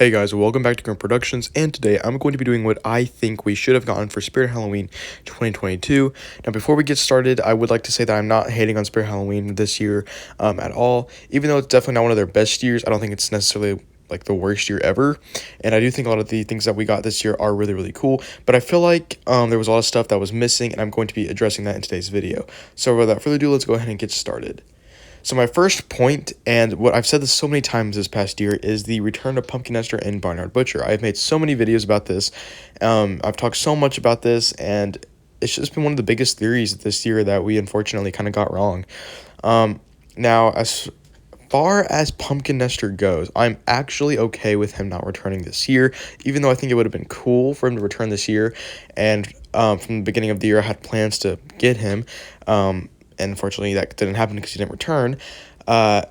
Hey guys, welcome back to Grim Productions, and today I'm going to be doing what I think we should have gotten for Spirit Halloween 2022. Now, before we get started, I would like to say that I'm not hating on Spirit Halloween this year at all. Even though it's definitely not one of their best years, I don't think it's necessarily like the worst year ever, and I do think a lot of the things that we got this year are really cool, but I feel like there was a lot of stuff that was missing, and I'm going to be addressing that in today's video. So without further ado, let's go ahead and get started. So my first point, and what I've said this so many times this past year, is the return of Pumpkin Nester and Barnyard Butcher. I've made so many videos about this. I've talked so much about this, and it's just been one of the biggest theories this year that we unfortunately kind of got wrong. Now, as far as Pumpkin Nester goes, I'm actually okay with him not returning this year, even though I think it would have been cool for him to return this year. And from the beginning of the year, I had plans to get him. And unfortunately, that didn't happen because he didn't return. I'm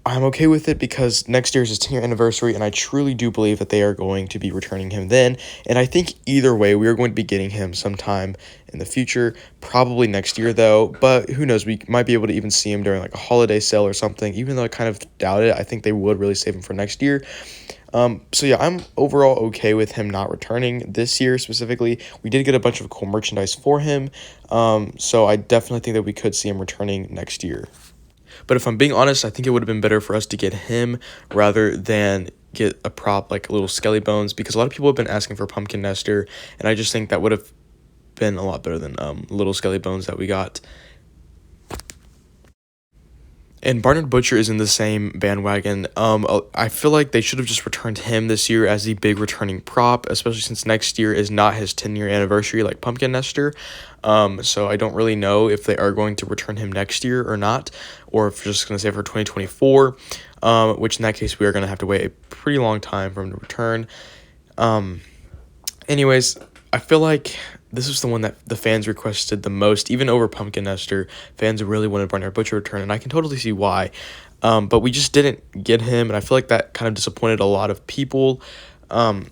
okay with it because next year is his 10-year anniversary, and I truly do believe that they are going to be returning him then. And I think either way, we are going to be getting him sometime in the future, probably next year, though. But who knows? We might be able to even see him during like a holiday sale or something, even though I kind of doubt it. I think they would really save him for next year. So yeah, I'm overall okay with him not returning this year specifically. We did get a bunch of cool merchandise for him, so I definitely think that we could see him returning next year. But if I'm being honest, I think it would have been better for us to get him rather than get a prop like Little Skelly Bones, because a lot of people have been asking for Pumpkin Nester, and I just think that would have been a lot better than Little Skelly Bones that we got. And Barnyard Butcher is in the same bandwagon. I feel like they should have just returned him this year as the big returning prop, especially since next year is not his 10-year anniversary like Pumpkin Nester. So I don't really know if they are going to return him next year or not, or if they're just going to say for 2024, which in that case we are going to have to wait a pretty long time for him to return. Anyways, I feel like this was the one that the fans requested the most, even over Pumpkin Nester. Fans really wanted Barnyard Butcher to return, and I can totally see why. But we just didn't get him, and I feel like that kind of disappointed a lot of people.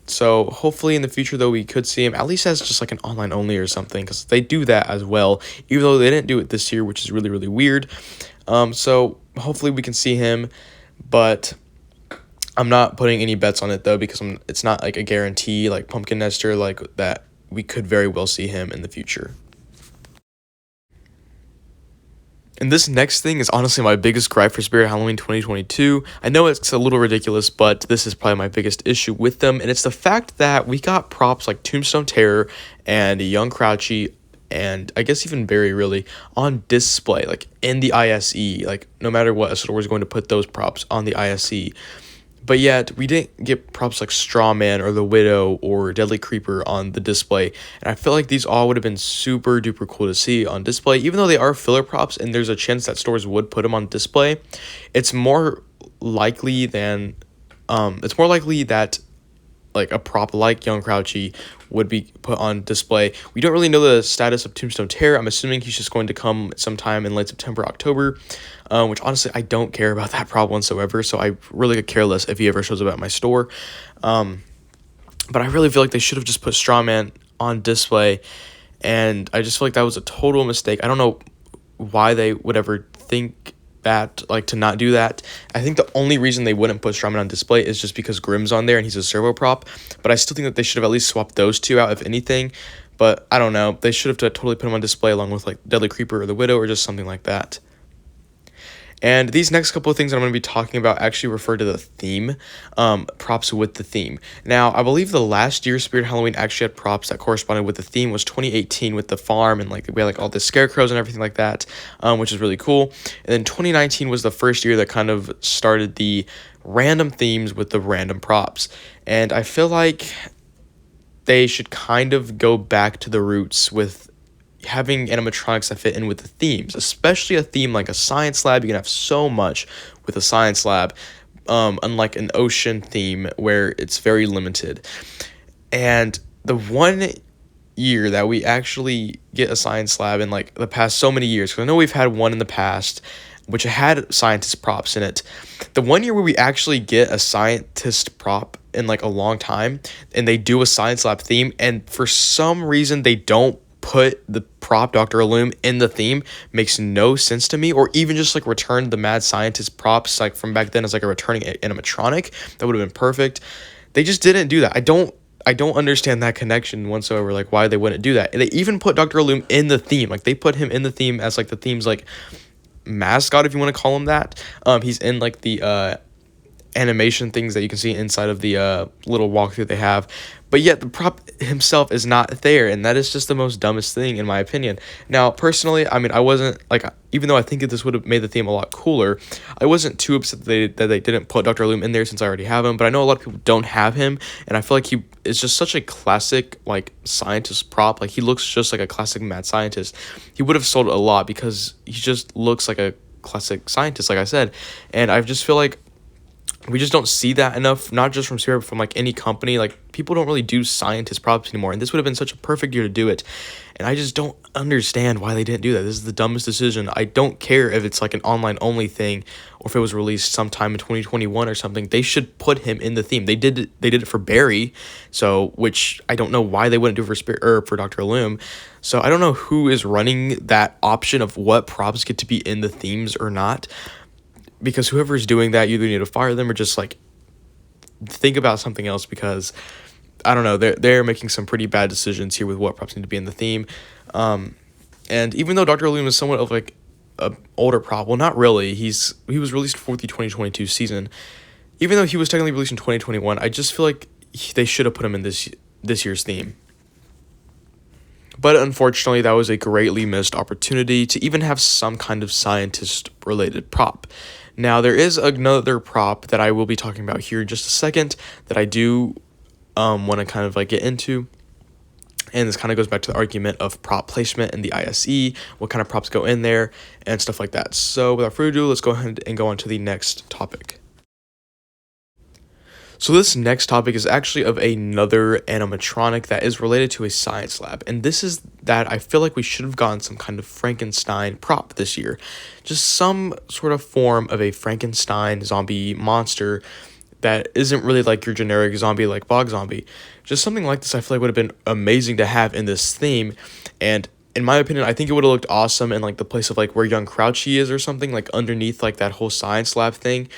So hopefully in the future, though, we could see him at least as just like an online only or something, because they do that as well, even though they didn't do it this year, which is really weird. So hopefully we can see him, but I'm not putting any bets on it, though, because it's not like a guarantee like Pumpkin Nester, like that we could very well see him in the future. And this next thing is honestly my biggest gripe for Spirit Halloween 2022. I know it's a little ridiculous, but this is probably my biggest issue with them, and it's the fact that we got props like Tombstone Terror and Young Crouchy, and I guess even Barry, really, on display, like in the ISE. Like, no matter what, a store was going to put those props on the ISE. But yet, we didn't get props like Strawman or the Widow or Deadly Creeper on the display. And I feel like these all would have been super duper cool to see on display. Even though they are filler props and there's a chance that stores would put them on display, it's more likely that like a prop like Young Crouchy would be put on display. We don't really know the status of Tombstone Terror. I'm assuming he's just going to come sometime in late September, October, which honestly I don't care about that prop whatsoever, so I really could care less if he ever shows up at my store. But I really feel like they should have just put Strawman on display, and I just feel like that was a total mistake. I don't know why they would ever think that, like, to not do that. I think the only reason they wouldn't put Strawman on display is just because Grimm's on there and he's a servo prop, but I still think that they should have at least swapped those two out, if anything. But I don't know, they should have totally put him on display along with like Deadly Creeper or the Widow or just something like that. And these next couple of things I'm going to be talking about actually refer to the theme, props with the theme. Now, I believe the last year's Spirit Halloween actually had props that corresponded with the theme was 2018 with the farm, and like we had like all the scarecrows and everything like that, which is really cool. And then 2019 was the first year that kind of started the random themes with the random props. And I feel like they should kind of go back to the roots with having animatronics that fit in with the themes, especially a theme like a science lab. You can have so much with a science lab, unlike an ocean theme where it's very limited. And the one year that we actually get a science lab in like the past so many years, because I know we've had one in the past which had scientist props in it. The one year where we actually get a scientist prop in like a long time, and they do a science lab theme, and for some reason they don't put the prop Dr. Loom in the theme makes no sense to me, or even just like return the mad scientist props like from back then as like a returning animatronic. That would have been perfect. They just didn't do that. I don't understand that connection whatsoever, like why they wouldn't do that. And they even put Dr. Loom in the theme. Like they put him in the theme as like the theme's like mascot, if you want to call him that. He's in like the animation things that you can see inside of the little walkthrough they have, but yet the prop himself is not there, and that is just the most dumbest thing in my opinion. Now personally, I mean, I wasn't like, even though I think that this would have made the theme a lot cooler, I wasn't too upset that they didn't put Dr. Loom in there since I already have him. But I know a lot of people don't have him, and I feel like he is just such a classic like scientist prop. Like he looks just like a classic mad scientist. He would have sold a lot because he just looks like a classic scientist, like I said. And I just feel like we just don't see that enough, not just from Spirit, but from like any company. Like people don't really do scientist props anymore, and this would have been such a perfect year to do it. And I just don't understand why they didn't do that. This is the dumbest decision. I don't care if it's like an online only thing or if it was released sometime in 2021 or something. They should put him in the theme. They did it for Barry, so which I don't know why they wouldn't do it for Spirit or for Dr. Loom. So I don't know who is running that option of what props get to be in the themes or not. Because whoever is doing that, you either need to fire them or just like think about something else, because I don't know, they're making some pretty bad decisions here with what props need to be in the theme. And even though Dr. Loom is somewhat of like a older prop, well, not really. He was released for the 2022 season. Even though he was technically released in 2021, I just feel like they should have put him in this year's theme. But unfortunately, that was a greatly missed opportunity to even have some kind of scientist-related prop. Now, there is another prop that I will be talking about here in just a second that I do want to kind of like get into. And this kind of goes back to the argument of prop placement in the ISE, what kind of props go in there, and stuff like that. So without further ado, let's go ahead and go on to the next topic. So this next topic is actually of another animatronic that is related to a science lab. And this is that I feel like we should have gotten some kind of Frankenstein prop this year. Just some sort of form of a Frankenstein zombie monster that isn't really like your generic zombie like bog zombie. Just something like this I feel like would have been amazing to have in this theme. And in my opinion, I think it would have looked awesome in like the place of like where young Crouchy is or something, like underneath like that whole science lab thing.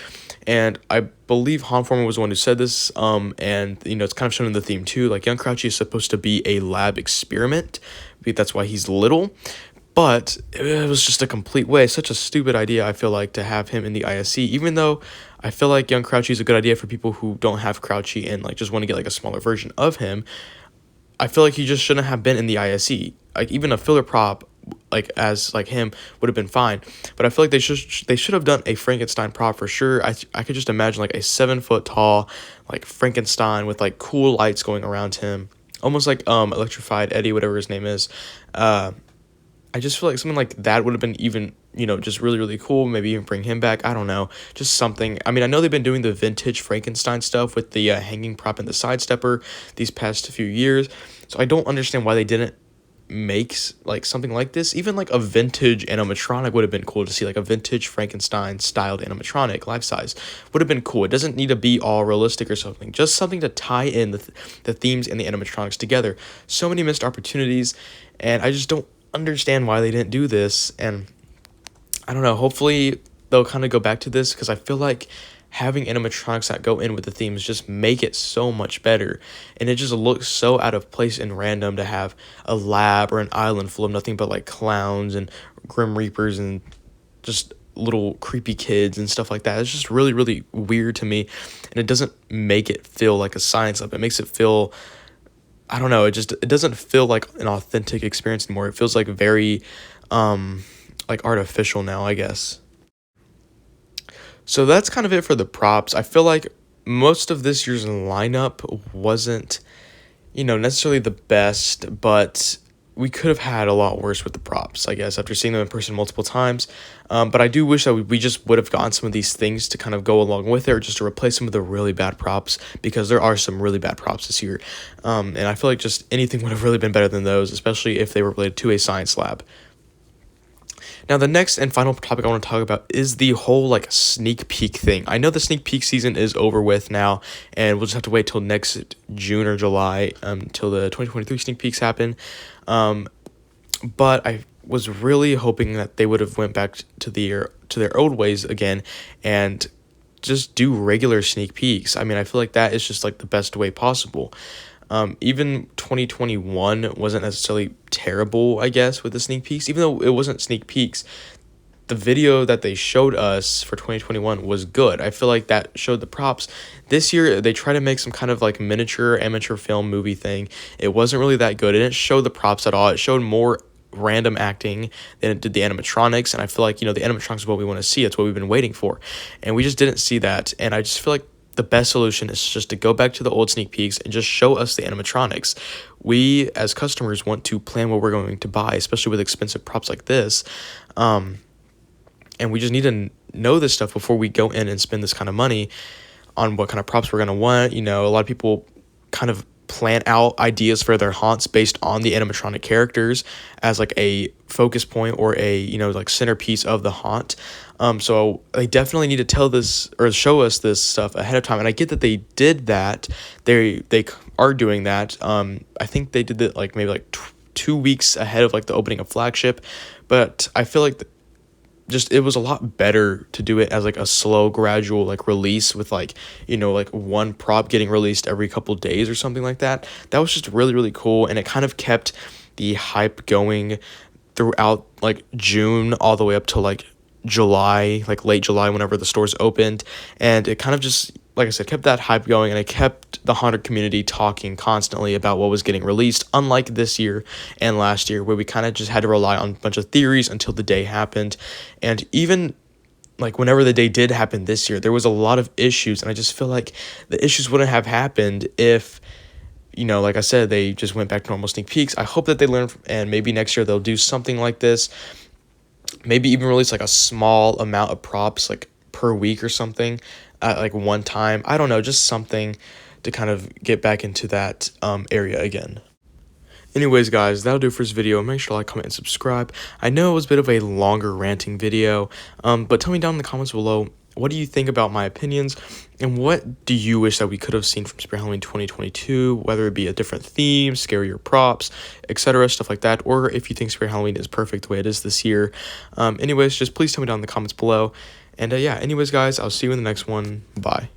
And I believe Han Forman was the one who said this, and, you know, it's kind of shown in the theme, too. Like, young Crouchy is supposed to be a lab experiment. That's why he's little. But it was just a complete waste. Such a stupid idea, I feel like, to have him in the ISE. Even though I feel like young Crouchy is a good idea for people who don't have Crouchy and, like, just want to get, like, a smaller version of him. I feel like he just shouldn't have been in the ISE. Like, even a filler prop, like as like him, would have been fine. But I feel like they should have done a Frankenstein prop for sure. I could just imagine like a 7-foot tall like Frankenstein with like cool lights going around him, almost like Electrified Eddie, whatever his name is. I just feel like something like that would have been even, you know, just really, really cool. Maybe even bring him back. I don't know. Just something. I mean, I know they've been doing the vintage Frankenstein stuff with the hanging prop and the sidestepper these past few years. So I don't understand why they didn't makes like something like this. Even like a vintage animatronic would have been cool to see, like a vintage Frankenstein styled animatronic life size would have been cool. It doesn't need to be all realistic or something, just something to tie in the themes and the animatronics together. So many missed opportunities, and I just don't understand why they didn't do this. And I don't know, hopefully they'll kind of go back to this, because I feel like having animatronics that go in with the themes just make it so much better. And it just looks so out of place and random to have a lab or an island full of nothing but like clowns and grim reapers and just little creepy kids and stuff like that. It's just really, really weird to me, and it doesn't make it feel like a science lab. It makes it feel, I don't know, it doesn't feel like an authentic experience anymore. It feels like very like artificial now, I guess. So that's kind of it for the props. I feel like most of this year's lineup wasn't, you know, necessarily the best, but we could have had a lot worse with the props, I guess, after seeing them in person multiple times. But I do wish that we just would have gotten some of these things to kind of go along with it, or just to replace some of the really bad props, because there are some really bad props this year. And I feel like just anything would have really been better than those, especially if they were related to a science lab. Now, the next and final topic I want to talk about is the whole, like, sneak peek thing. I know the sneak peek season is over with now, and we'll just have to wait till next June or July until the 2023 sneak peeks happen. but I was really hoping that they would have went back to their old ways again and just do regular sneak peeks. I mean, I feel like that is just like the best way possible. Even 2021 wasn't necessarily terrible, I guess, with the sneak peeks. Even though it wasn't sneak peeks, the video that they showed us for 2021 was good. I feel like that showed the props. This year, they tried to make some kind of like miniature amateur film movie thing. It wasn't really that good. It didn't show the props at all. It showed more random acting than it did the animatronics, and I feel like, the animatronics is what we want to see. It's what we've been waiting for, and we just didn't see that. And I just feel like the best solution is just to go back to the old sneak peeks and just show us the animatronics. We as customers want to plan what we're going to buy, especially with expensive props like this, and we just need to know this stuff before we go in and spend this kind of money on what kind of props we're going to want. A lot of people kind of plan out ideas for their haunts based on the animatronic characters as like a focus point or a like centerpiece of the haunt. So they definitely need to tell this or show us this stuff ahead of time, and I get that they did that. They are doing that. I think they did it like maybe like 2 weeks ahead of like the opening of Flagship, but I feel like just it was a lot better to do it as like a slow gradual like release with like like one prop getting released every couple days or something like that. That was just really, really cool, and it kind of kept the hype going throughout like June all the way up to like July, like late July, whenever the stores opened. And it kind of just, like I said, kept that hype going, and it kept the haunted community talking constantly about what was getting released, unlike this year and last year, where we kind of just had to rely on a bunch of theories until the day happened. And even like whenever the day did happen this year, there was a lot of issues, and I just feel like the issues wouldn't have happened if like I said, they just went back to normal sneak peeks. I hope that they learn, and maybe next year they'll do something like this. Maybe even release like a small amount of props like per week or something at like one time. I don't know, just something to kind of get back into that area again. Anyways, guys, that'll do for this video. Make sure to like, comment, and subscribe. I know it was a bit of a longer ranting video, but tell me down in the comments below, what do you think about my opinions, and what do you wish that we could have seen from Spirit Halloween 2022, whether it be a different theme, scarier props, etc., stuff like that, or if you think Spirit Halloween is perfect the way it is this year. Anyways, just please tell me down in the comments below. And yeah, anyways, guys, I'll see you in the next one. Bye.